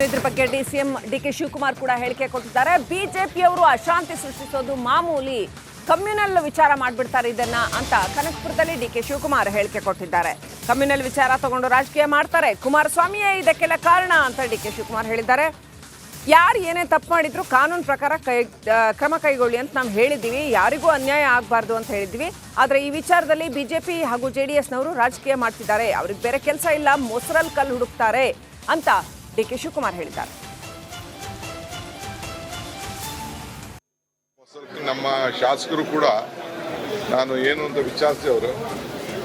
ಇದ್ರ ಬಗ್ಗೆ CM DK Shivakumar ಕೂಡ ಹೇಳಿಕೆ ಕೊಟ್ಟಿದ್ದಾರೆ. ಬಿಜೆಪಿಯವರು ಅಶಾಂತಿ ಸೃಷ್ಟಿಸೋದು ಮಾಮೂಲಿ, ಕಮ್ಯುನಲ್ ವಿಚಾರ ಮಾಡ್ಬಿಡ್ತಾರೆ ಇದನ್ನ ಅಂತ ಕನಕಪುರದಲ್ಲಿ ಡಿಕೆ ಶಿವಕುಮಾರ್ ಹೇಳಿಕೆ ಕೊಟ್ಟಿದ್ದಾರೆ. ಕಮ್ಯುನಲ್ ವಿಚಾರ ತಗೊಂಡು ರಾಜಕೀಯ ಮಾಡ್ತಾರೆ, ಕುಮಾರಸ್ವಾಮಿಯೇ ಇದಕ್ಕೆಲ್ಲ ಕಾರಣ ಅಂತ ಡಿಕೆ ಶಿವಕುಮಾರ್ ಹೇಳಿದ್ದಾರೆ. ಯಾರು ಏನೇ ತಪ್ಪು ಮಾಡಿದ್ರು ಕಾನೂನು ಪ್ರಕಾರ ಕ್ರಮ ಕೈಗೊಳ್ಳಿ ಅಂತ ನಾವು ಹೇಳಿದ್ದೀವಿ, ಯಾರಿಗೂ ಅನ್ಯಾಯ ಆಗಬಾರ್ದು ಅಂತ ಹೇಳಿದ್ವಿ. ಆದರೆ ಈ ವಿಚಾರದಲ್ಲಿ ಬಿಜೆಪಿ ಹಾಗೂ ಜೆಡಿಎಸ್ನವರು ರಾಜಕೀಯ ಮಾಡ್ತಿದ್ದಾರೆ, ಅವ್ರಿಗೆ ಬೇರೆ ಕೆಲಸ ಇಲ್ಲ, ಮೊಸರಲ್ಲಿ ಕಲ್ಲು ಹುಡುಕ್ತಾರೆ ಅಂತ ಡಿಕೆ ಶಿವಕುಮಾರ್ ಹೇಳಿದ್ದಾರೆ. ನಮ್ಮ ಶಾಸಕರು ಕೂಡ ನಾನು ಏನು ಅಂತ ವಿಚಾರಿಸಿ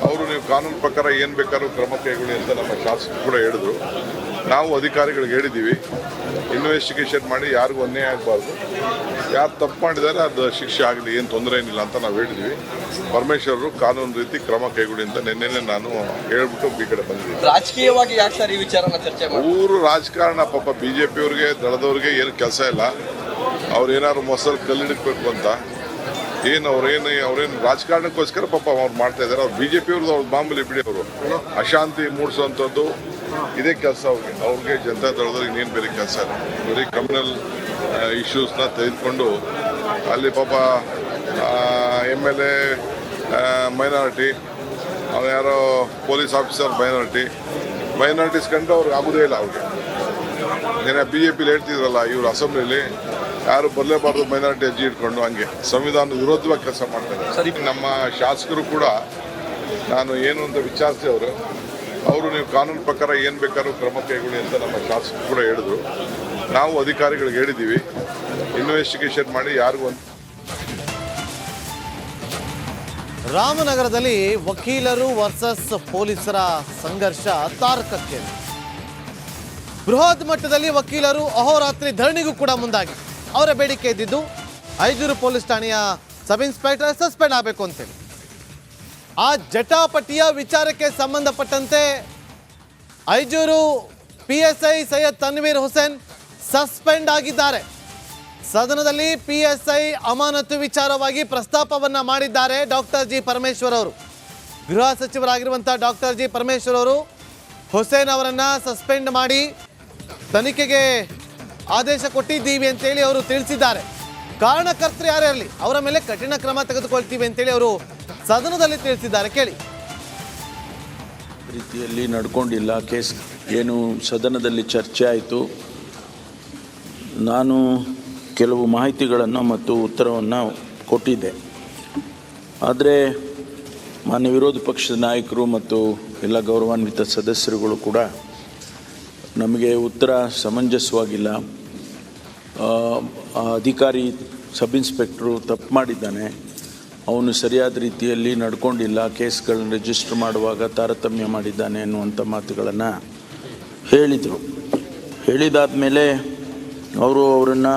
ಅವರು ನೀವು ಕಾನೂನು ಪ್ರಕಾರ ಏನು ಬೇಕಾದ್ರೂ ಕ್ರಮ ಕೈಗೊಳ್ಳಿ ಅಂತ ನಮ್ಮ ಶಾಸಕರು ಕೂಡ ಹೇಳಿದ್ರು. ನಾವು ಅಧಿಕಾರಿಗಳಿಗೆ ಹೇಳಿದ್ದೀವಿ, ಇನ್ವೆಸ್ಟಿಗೇಷನ್ ಮಾಡಿ ಯಾರಿಗೂ ಅನ್ಯಾಯ ಆಗಬಾರ್ದು, ಯಾರು ತಪ್ಪು ಮಾಡಿದ್ದಾರೆ ಅದು ಶಿಕ್ಷೆ ಆಗಲಿ, ಏನು ತೊಂದರೆ ಏನಿಲ್ಲ ಅಂತ ನಾವು ಹೇಳಿದ್ವಿ. ಪರಮೇಶ್ವರರು ಕಾನೂನು ರೀತಿ ಕ್ರಮ ಕೈಗೊಳ್ಳಿ ಅಂತ ನಿನ್ನೆ ನಾನು ಹೇಳ್ಬಿಟ್ಟು ಈ ಕಡೆ ಬಂದಿದ್ದೀನಿ. ರಾಜಕೀಯವಾಗಿ ಯಾಕೆ ಸರ್ ಈ ವಿಚಾರನ ಚರ್ಚೆ ಮಾಡಿ? ಊರು ರಾಜಕಾರಣ ಪಾಪ ಬಿಜೆಪಿಯವ್ರಿಗೆ ದಳದವ್ರಿಗೆ ಏನು ಕೆಲಸ ಇಲ್ಲ, ಅವ್ರೇನಾದ್ರು ಮೊಸರು ಕಲ್ಲಿಡಬೇಕು ಅಂತ ಅವ್ರೇನು ರಾಜಕಾರಣಕ್ಕೋಸ್ಕರ ಪಾಪ ಅವ್ರು ಮಾಡ್ತಾ ಇದ್ದಾರೆ. ಅವ್ರು ಬಿಜೆಪಿಯವ್ರದ್ದು ಅವ್ರ ಮಾಮೂಲಿ ಬಿಡಿ, ಅವರು ಅಶಾಂತಿ ಮೂಡಿಸುವಂಥದ್ದು ಇದೇ ಕೆಲಸ ಅವ್ರಿಗೆ ಜನತಾ ದಳದವ್ರಿಗೆ ಇನ್ನೇನು ಬೇರೆ ಕೆಲಸ ಇಲ್ಲ. ಬರೀ ಕ್ರಿಮಿನಲ್ ಇಶ್ಯೂಸ್ನ ತೆಗೆದುಕೊಂಡು ಅಲ್ಲಿ ಪಾಪ MLA ಮೈನಾರಿಟಿ, ಅವ್ರು ಯಾರೋ ಪೊಲೀಸ್ ಆಫೀಸರ್ ಮೈನಾರಿಟೀಸ್ ಕಂಡು ಅವ್ರಿಗೆ ಆಗೋದೇ ಇಲ್ಲ. ಅವ್ರಿಗೆ ಏನೇ BJPಲಿ ಹೇಳ್ತಿದ್ರಲ್ಲ, ಇವರು ಅಸೆಂಬ್ಲಿಲಿ ಯಾರು ಬರಲೇಬಾರ್ದು ಮೈನಾರಿಟಿ ಅರ್ಜಿ ಇಟ್ಕೊಂಡು, ಹಂಗೆ ಸಂವಿಧಾನ ವಿರೋಧವಾಗಿ ಕೆಲಸ ಮಾಡ್ತಾರೆ. ಸರಿ, ನಮ್ಮ ಶಾಸಕರು ಕೂಡ ನಾನು ಏನು ಅಂತ ವಿಚಾರಿಸಿ ಅವರು ನೀವು ಕಾನೂನು ಪ್ರಕಾರ ಏನು ಬೇಕಾದ್ರೂ ಕ್ರಮ ಕೈಗೊಳ್ಳಿ ಅಂತ ನಮ್ಮ ಶಾಸಕರು ಕೂಡ ಹೇಳಿದ್ರು. ನಾವು ಅಧಿಕಾರಿಗಳಿಗೆ ಹೇಳಿದ್ದೀವಿ, ಇನ್ವೆಸ್ಟಿಗೇಷನ್ ಮಾಡಿ ಯಾರಿಗೂ ರಾಮನಗರದಲ್ಲಿ ವಕೀಲರು ವರ್ಸಸ್ ಪೊಲೀಸರ ಸಂಘರ್ಷ ತಾರಕಕ್ಕೆ. ಬೃಹತ್ ಮಟ್ಟದಲ್ಲಿ ವಕೀಲರು ಅಹೋರಾತ್ರಿ ಧರಣಿಗೂ ಕೂಡ ಮುಂದಾಗಿ ಅವರ ಬೇಡಿಕೆ ಇದ್ದಿದ್ದು ಐಜೂರು ಪೊಲೀಸ್ ಠಾಣೆಯ ಸಬ್ ಇನ್ಸ್ಪೆಕ್ಟರ್ ಸಸ್ಪೆಂಡ್ ಆಗಬೇಕು ಅಂತೇಳಿ. ಆ ಜಟಾಪಟಿಯ ವಿಚಾರಕ್ಕೆ ಸಂಬಂಧಪಟ್ಟಂತೆ ಐಜೂರು PSI ಸೈಯದ್ ತನ್ವೀರ್ ಹುಸೇನ್ ಸಸ್ಪೆಂಡ್ ಆಗಿದ್ದಾರೆ. ಸದನದಲ್ಲಿ PSI ಅಮಾನತು ವಿಚಾರವಾಗಿ ಪ್ರಸ್ತಾಪವನ್ನ ಮಾಡಿದ್ದಾರೆ ಡಾಕ್ಟರ್ ಜಿ ಪರಮೇಶ್ವರ್ ಅವರು. ಗೃಹ ಸಚಿವರಾಗಿರುವಂಥ ಡಾಕ್ಟರ್ ಜಿ ಪರಮೇಶ್ವರ್ ಅವರು ಹುಸೇನ್ ಅವರನ್ನು ಸಸ್ಪೆಂಡ್ ಮಾಡಿ ತನಿಖೆಗೆ ಆದೇಶ ಕೊಟ್ಟಿದ್ದೀವಿ ಅಂತೇಳಿ ಅವರು ತಿಳಿಸಿದ್ದಾರೆ. ಕಾರಣಕರ್ತರು ಯಾರೇ ಇರಲಿ ಅವರ ಮೇಲೆ ಕಠಿಣ ಕ್ರಮ ತೆಗೆದುಕೊಳ್ತೀವಿ ಅಂತೇಳಿ ಅವರು ಸದನದಲ್ಲಿ ತಿಳಿಸಿದ್ದಾರೆ. ಕೇಳಿ. ರೀತಿಯಲ್ಲಿ ನಡ್ಕೊಂಡಿಲ್ಲ ಕೇಸ್. ಏನು ಸದನದಲ್ಲಿ ಚರ್ಚೆ ಆಯಿತು, ನಾನು ಕೆಲವು ಮಾಹಿತಿಗಳನ್ನು ಮತ್ತು ಉತ್ತರವನ್ನು ಕೊಟ್ಟಿದ್ದೆ. ಆದರೆ ಮಾನ್ಯ ವಿರೋಧ ಪಕ್ಷದ ನಾಯಕರು ಮತ್ತು ಎಲ್ಲ ಗೌರವಾನ್ವಿತ ಸದಸ್ಯರುಗಳು ಕೂಡ ನಮಗೆ ಉತ್ತರ ಸಮಂಜಸವಾಗಿಲ್ಲ, ಅಧಿಕಾರಿ ಸಬ್ ಇನ್ಸ್ಪೆಕ್ಟ್ರು ತಪ್ಪು ಮಾಡಿದ್ದಾನೆ, ಅವನು ಸರಿಯಾದ ರೀತಿಯಲ್ಲಿ ನಡ್ಕೊಂಡಿಲ್ಲ, ಕೇಸ್ಗಳನ್ನು ರಿಜಿಸ್ಟರ್ ಮಾಡುವಾಗ ತಾರತಮ್ಯ ಮಾಡಿದ್ದಾನೆ ಅನ್ನುವಂಥ ಮಾತುಗಳನ್ನು ಹೇಳಿದರು. ಹೇಳಿದಾದ ಮೇಲೆ ಅವರನ್ನು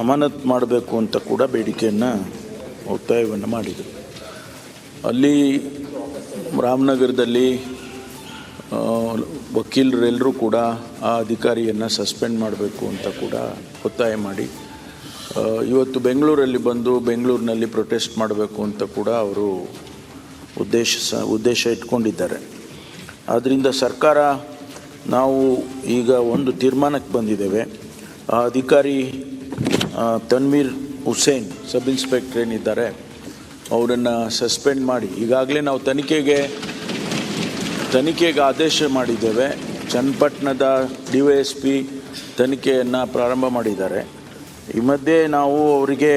ಅಮಾನತು ಮಾಡಬೇಕು ಅಂತ ಕೂಡ ಬೇಡಿಕೆಯನ್ನು ಒತ್ತಾಯವನ್ನು ಮಾಡಿದರು. ಅಲ್ಲಿ ರಾಮನಗರದಲ್ಲಿ ವಕೀಲರೆಲ್ಲರೂ ಕೂಡ ಆ ಅಧಿಕಾರಿಯನ್ನು ಸಸ್ಪೆಂಡ್ ಮಾಡಬೇಕು ಅಂತ ಕೂಡ ಒತ್ತಾಯ ಮಾಡಿ ಇವತ್ತು ಬೆಂಗಳೂರಲ್ಲಿ ಬಂದು ಬೆಂಗಳೂರಿನಲ್ಲಿ ಪ್ರೊಟೆಸ್ಟ್ ಮಾಡಬೇಕು ಅಂತ ಕೂಡ ಅವರು ಉದ್ದೇಶ ಇಟ್ಕೊಂಡಿದ್ದಾರೆ. ಆದ್ದರಿಂದ ಸರ್ಕಾರ ನಾವು ಈಗ ಒಂದು ತೀರ್ಮಾನಕ್ಕೆ ಬಂದಿದ್ದೇವೆ. ಆ ಅಧಿಕಾರಿ ತನ್ವೀರ್ ಹುಸೇನ್ ಸಬ್ ಇನ್ಸ್ಪೆಕ್ಟರ್ ಏನಿದ್ದಾರೆ ಅವರನ್ನು ಸಸ್ಪೆಂಡ್ ಮಾಡಿ, ಈಗಾಗಲೇ ನಾವು ತನಿಖೆಗೆ ಆದೇಶ ಮಾಡಿದ್ದೇವೆ. ಚನ್ನಪಟ್ಟಣದ DYSP ತನಿಖೆಯನ್ನು ಪ್ರಾರಂಭ ಮಾಡಿದ್ದಾರೆ. ಈ ಮಧ್ಯೆ ನಾವು ಅವರಿಗೆ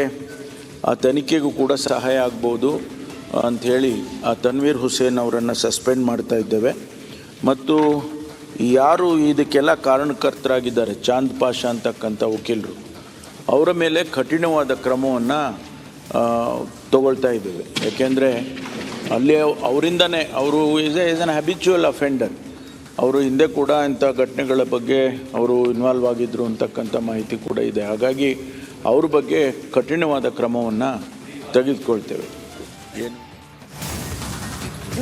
ಆ ತನಿಖೆಗೂ ಕೂಡ ಸಹಾಯ ಆಗ್ಬೋದು ಅಂಥೇಳಿ ಆ ತನ್ವೀರ್ ಹುಸೇನ್ ಅವರನ್ನು ಸಸ್ಪೆಂಡ್ ಮಾಡ್ತಾ ಇದ್ದೇವೆ. ಮತ್ತು ಯಾರು ಇದಕ್ಕೆಲ್ಲ ಕಾರಣಕರ್ತರಾಗಿದ್ದಾರೆ ಚಾಂದ್ ಪಾಷಾ ಅಂತಕ್ಕಂಥ ವಕೀಲರು, ಅವರ ಮೇಲೆ ಕಠಿಣವಾದ ಕ್ರಮವನ್ನು ತಗೊಳ್ತಾ ಇದ್ದೇವೆ. ಯಾಕೆಂದರೆ ಅಲ್ಲಿ ಅವರಿಂದನೇ ಅವರು ಈಸ್ ಆನ್ ಹ್ಯಾಬಿಚುವಲ್ ಅಫೆಂಡರ್, ಅವರು ಹಿಂದೆ ಕೂಡ ಇಂಥ ಘಟನೆಗಳ ಬಗ್ಗೆ ಅವರು ಇನ್ವಾಲ್ವ್ ಆಗಿದ್ದರು ಅಂತಕ್ಕಂಥ ಮಾಹಿತಿ ಕೂಡ ಇದೆ. ಹಾಗಾಗಿ ಅವ್ರ ಬಗ್ಗೆ ಕಠಿಣವಾದ ಕ್ರಮವನ್ನು ತೆಗೆದುಕೊಳ್ತೇವೆ. ಏನು